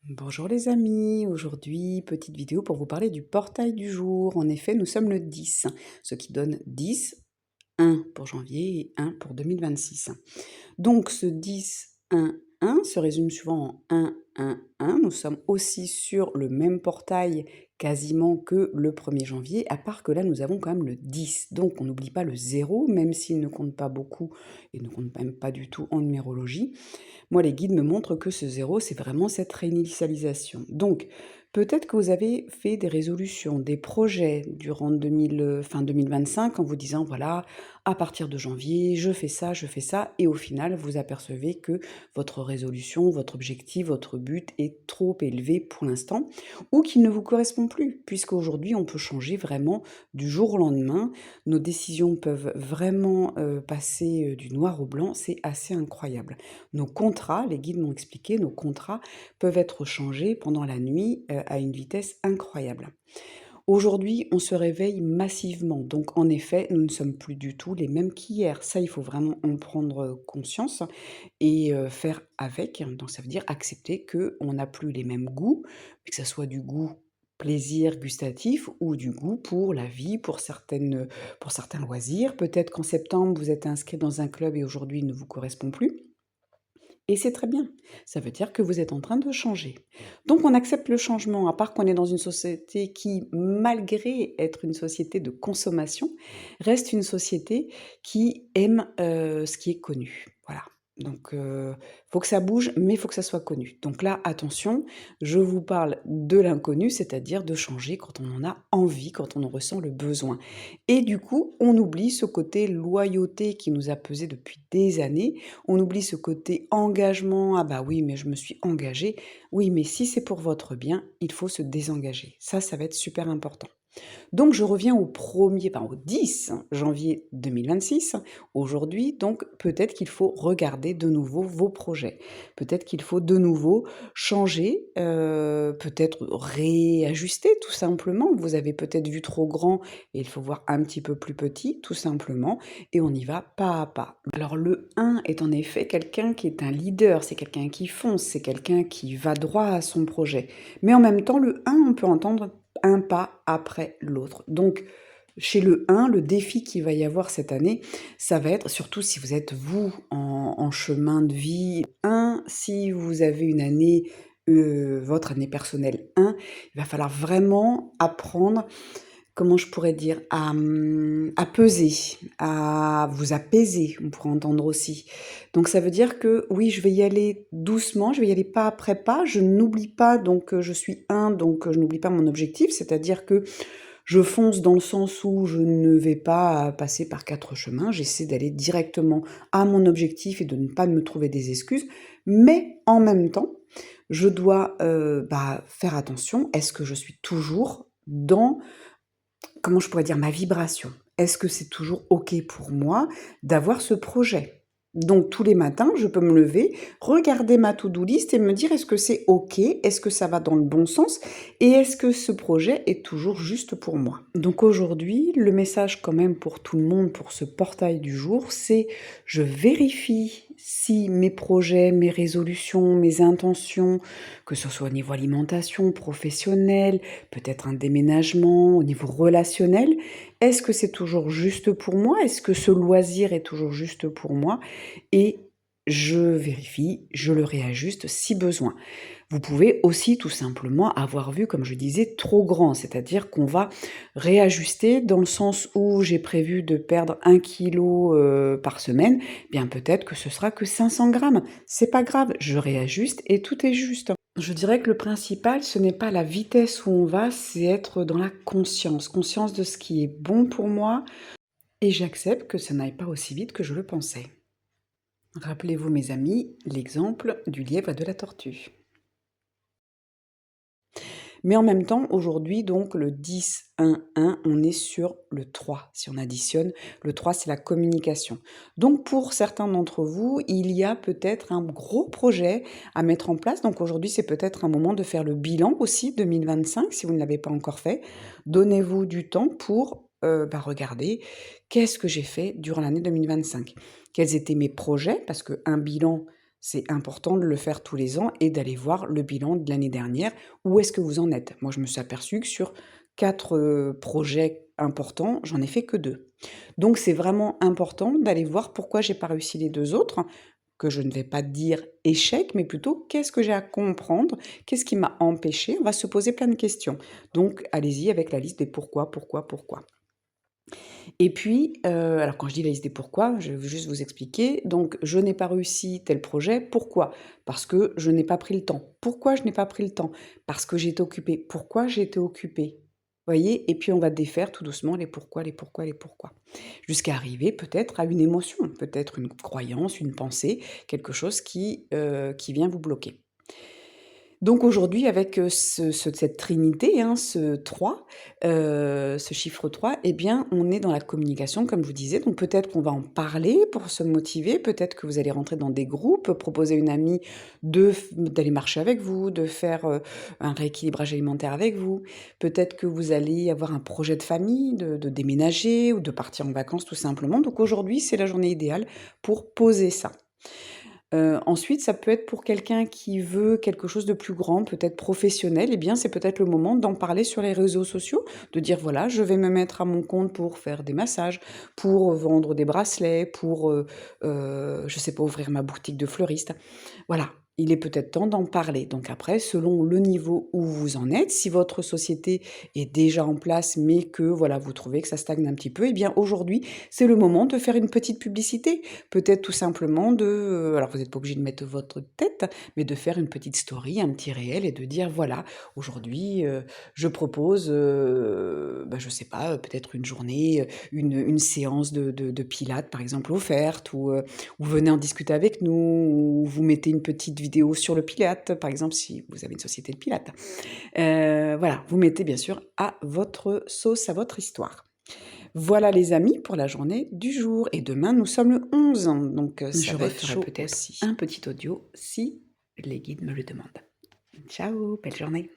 Bonjour les amis, aujourd'hui petite vidéo pour vous parler du portail du jour. En effet, nous sommes le 10, ce qui donne 10, 1 pour janvier et 1 pour 2026. Donc ce 10, 1, 1 se résume souvent en 1, 1, 1. Nous sommes aussi sur le même portail quasiment que le 1er janvier, à part que là nous avons quand même le 10. Donc on n'oublie pas le 0, même s'il ne compte pas beaucoup et ne compte même pas du tout en numérologie. Moi, les guides me montrent que ce 0, c'est vraiment cette réinitialisation. Donc, peut-être que vous avez fait des résolutions, des projets durant fin 2025 en vous disant, voilà, à partir de janvier, je fais ça, et au final, vous apercevez que votre résolution, votre objectif, votre but est trop élevé pour l'instant, ou qu'il ne vous correspond plus, puisqu'aujourd'hui, on peut changer vraiment du jour au lendemain. Nos décisions peuvent vraiment passer du noir au blanc, c'est assez incroyable. Nos contrats, les guides m'ont expliqué, nos contrats peuvent être changés pendant la nuit, à une vitesse incroyable. Aujourd'hui, on se réveille massivement, donc en effet, nous ne sommes plus du tout les mêmes qu'hier. Ça, il faut vraiment en prendre, conscience et faire avec. Donc ça veut dire accepter qu'on n'a plus les mêmes goûts, que ça soit du goût plaisir gustatif ou du goût pour la vie, pour certains loisirs. Peut-être qu'en septembre, vous êtes inscrit dans un club et aujourd'hui, il ne vous correspond plus. Et c'est très bien. Ça veut dire que vous êtes en train de changer. Donc on accepte le changement, à part qu'on est dans une société qui, malgré être une société de consommation, reste une société qui aime, ce qui est connu. Voilà. Donc faut que ça bouge, mais il faut que ça soit connu. Donc là, attention, je vous parle de l'inconnu, c'est-à-dire de changer quand on en a envie, quand on en ressent le besoin. Et du coup, on oublie ce côté loyauté qui nous a pesé depuis des années, on oublie ce côté engagement. Ah bah oui, mais je me suis engagée. Oui, mais si c'est pour votre bien, il faut se désengager. Ça va être super important. Donc je reviens au 10 janvier 2026, aujourd'hui, donc peut-être qu'il faut regarder de nouveau vos projets. Peut-être qu'il faut de nouveau changer, peut-être réajuster tout simplement. Vous avez peut-être vu trop grand et il faut voir un petit peu plus petit, tout simplement, et on y va pas à pas. Alors le 1 est en effet quelqu'un qui est un leader, c'est quelqu'un qui fonce, c'est quelqu'un qui va droit à son projet. Mais en même temps, le 1, on peut entendre un pas après l'autre. Donc, chez le 1, le défi qu'il va y avoir cette année, ça va être, surtout si vous êtes vous en chemin de vie, 1, si vous avez une année, votre année personnelle 1, il va falloir vraiment apprendre, comment je pourrais dire, à peser, à vous apaiser, on pourrait entendre aussi. Donc ça veut dire que oui, je vais y aller doucement, je vais y aller pas après pas. Je n'oublie pas, donc je suis un, donc je n'oublie pas mon objectif, c'est-à-dire que je fonce dans le sens où je ne vais pas passer par 4 chemins. J'essaie d'aller directement à mon objectif et de ne pas me trouver des excuses. Mais en même temps, je dois faire attention. Est-ce que je suis toujours dans, comment je pourrais dire, ma vibration? Est-ce que c'est toujours OK pour moi d'avoir ce projet? Donc tous les matins, je peux me lever, regarder ma to-do list et me dire: «Est-ce que c'est OK? Est-ce que ça va dans le bon sens? Et est-ce que ce projet est toujours juste pour moi?» Donc aujourd'hui, le message quand même pour tout le monde, pour ce portail du jour, c'est: je vérifie si mes projets, mes résolutions, mes intentions, que ce soit au niveau alimentation, professionnel, peut-être un déménagement, au niveau relationnel. Est-ce que c'est toujours juste pour moi? Est-ce que ce loisir est toujours juste pour moi? Et je vérifie, je le réajuste si besoin. Vous pouvez aussi tout simplement avoir vu, comme je disais, trop grand, c'est-à-dire qu'on va réajuster dans le sens où j'ai prévu de perdre 1 kilo par semaine, bien peut-être que ce sera que 500 grammes. C'est pas grave, je réajuste et tout est juste. Je dirais que le principal, ce n'est pas la vitesse où on va, c'est être dans la conscience, conscience de ce qui est bon pour moi, et j'accepte que ça n'aille pas aussi vite que je le pensais. Rappelez-vous, mes amis, l'exemple du lièvre et de la tortue. Mais en même temps, aujourd'hui, donc le 10-1-1, on est sur le 3. Si on additionne, le 3, c'est la communication. Donc pour certains d'entre vous, il y a peut-être un gros projet à mettre en place. Donc aujourd'hui, c'est peut-être un moment de faire le bilan aussi 2025, si vous ne l'avez pas encore fait. Donnez-vous du temps pour regarder qu'est-ce que j'ai fait durant l'année 2025. Quels étaient mes projets, parce qu'un bilan, C'est important de le faire tous les ans et d'aller voir le bilan de l'année dernière. Où est-ce que vous en êtes? Moi, je me suis aperçue que sur 4 projets importants, j'en ai fait que 2. Donc c'est vraiment important d'aller voir pourquoi j'ai pas réussi les 2 autres, que je ne vais pas dire échec, mais plutôt qu'est-ce que j'ai à comprendre? Qu'est-ce qui m'a empêché? On va se poser plein de questions. Donc allez-y avec la liste des pourquoi, pourquoi, pourquoi. Et puis, alors quand je dis la liste des pourquoi, je veux juste vous expliquer. Donc je n'ai pas réussi tel projet, pourquoi? Parce que je n'ai pas pris le temps. Pourquoi je n'ai pas pris le temps? Parce que j'étais occupée. Pourquoi j'étais occupée? Voyez? Et puis on va défaire tout doucement les pourquoi, les pourquoi, les pourquoi. Jusqu'à arriver peut-être à une émotion, peut-être une croyance, une pensée, quelque chose qui vient vous bloquer. Donc aujourd'hui avec, cette trinité, hein, ce 3, ce chiffre 3, eh bien, on est dans la communication comme je vous disais, donc peut-être qu'on va en parler pour se motiver, peut-être que vous allez rentrer dans des groupes, proposer à une amie d'aller marcher avec vous, de faire, un rééquilibrage alimentaire avec vous. Peut-être que vous allez avoir un projet de famille, de déménager ou de partir en vacances tout simplement. Donc aujourd'hui, c'est la journée idéale pour poser ça. Ensuite, ça peut être pour quelqu'un qui veut quelque chose de plus grand, peut-être professionnel, eh bien, c'est peut-être le moment d'en parler sur les réseaux sociaux, de dire: «Voilà, je vais me mettre à mon compte pour faire des massages, pour vendre des bracelets, pour, je sais pas, ouvrir ma boutique de fleuriste». Voilà, il est peut-être temps d'en parler. Donc après, selon le niveau où vous en êtes, si votre société est déjà en place, mais que voilà, vous trouvez que ça stagne un petit peu, eh bien aujourd'hui, c'est le moment de faire une petite publicité. Peut-être tout simplement alors vous n'êtes pas obligé de mettre votre tête, mais de faire une petite story, un petit réel et de dire: «Voilà, aujourd'hui, je propose, je sais pas, peut-être une journée, une séance de pilates par exemple offerte ou venez en discuter avec nous, ou vous mettez une petite vidéo sur le Pilate, par exemple, si vous avez une société de Pilates. Voilà, vous mettez bien sûr à votre sauce, à votre histoire. Voilà les amis pour la journée du jour et demain nous sommes le 11, donc ça va être chaud peut-être aussi. Un petit audio si les guides me le demandent. Ciao, belle journée.